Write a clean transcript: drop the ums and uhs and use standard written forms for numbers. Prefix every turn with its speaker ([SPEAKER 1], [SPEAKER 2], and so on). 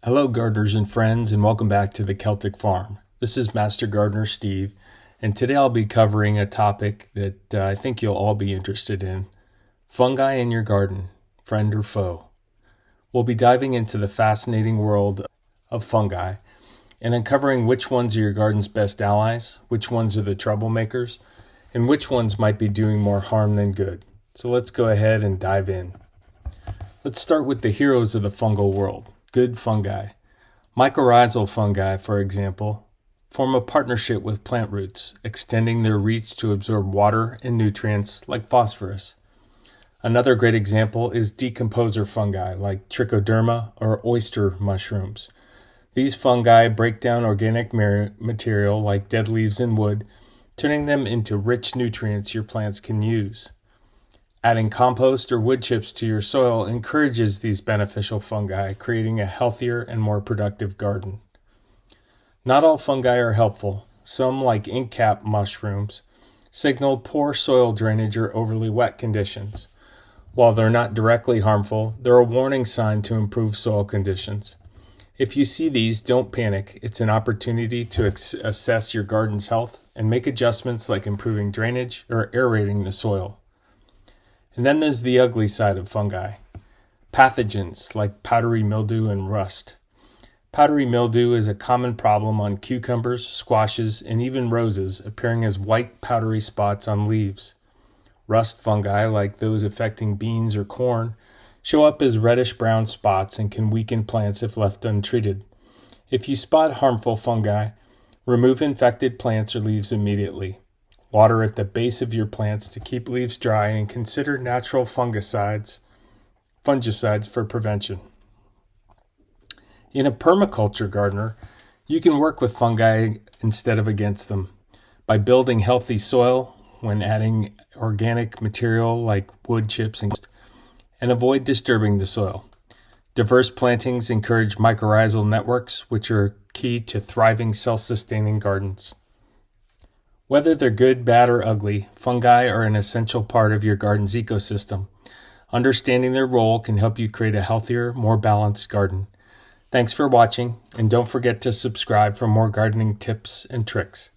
[SPEAKER 1] Hello, gardeners and friends, and welcome back to the Celtic Farm. This is Master Gardener Steve, and today I'll be covering a topic that I think you'll all be interested in: fungi in your garden, friend or foe. We'll be diving into the fascinating world of fungi and uncovering which ones are your garden's best allies, which ones are the troublemakers, and which ones might be doing more harm than good. So let's go ahead and dive in. Let's start with the heroes of the fungal world. Good fungi. Mycorrhizal fungi, for example, form a partnership with plant roots, extending their reach to absorb water and nutrients like phosphorus. Another great example is decomposer fungi like trichoderma or oyster mushrooms. These fungi break down organic material like dead leaves and wood, turning them into rich nutrients your plants can use. Adding compost or wood chips to your soil encourages these beneficial fungi, creating a healthier and more productive garden. Not all fungi are helpful. Some, like inkcap mushrooms, signal poor soil drainage or overly wet conditions. While they're not directly harmful, they're a warning sign to improve soil conditions. If you see these, don't panic. It's an opportunity to assess your garden's health and make adjustments like improving drainage or aerating the soil. And then there's the ugly side of fungi. Pathogens like powdery mildew and rust. Powdery mildew is a common problem on cucumbers, squashes, and even roses, appearing as white powdery spots on leaves. Rust fungi, like those affecting beans or corn, show up as reddish-brown spots and can weaken plants if left untreated. If you spot harmful fungi, remove infected plants or leaves immediately. Water at the base of your plants to keep leaves dry, and consider natural fungicides for prevention. In a permaculture gardener, you can work with fungi instead of against them by building healthy soil when adding organic material like wood chips and avoid disturbing the soil. Diverse plantings encourage mycorrhizal networks, which are key to thriving self-sustaining gardens. Whether they're good, bad, or ugly, fungi are an essential part of your garden's ecosystem. Understanding their role can help you create a healthier, more balanced garden. Thanks for watching, and don't forget to subscribe for more gardening tips and tricks.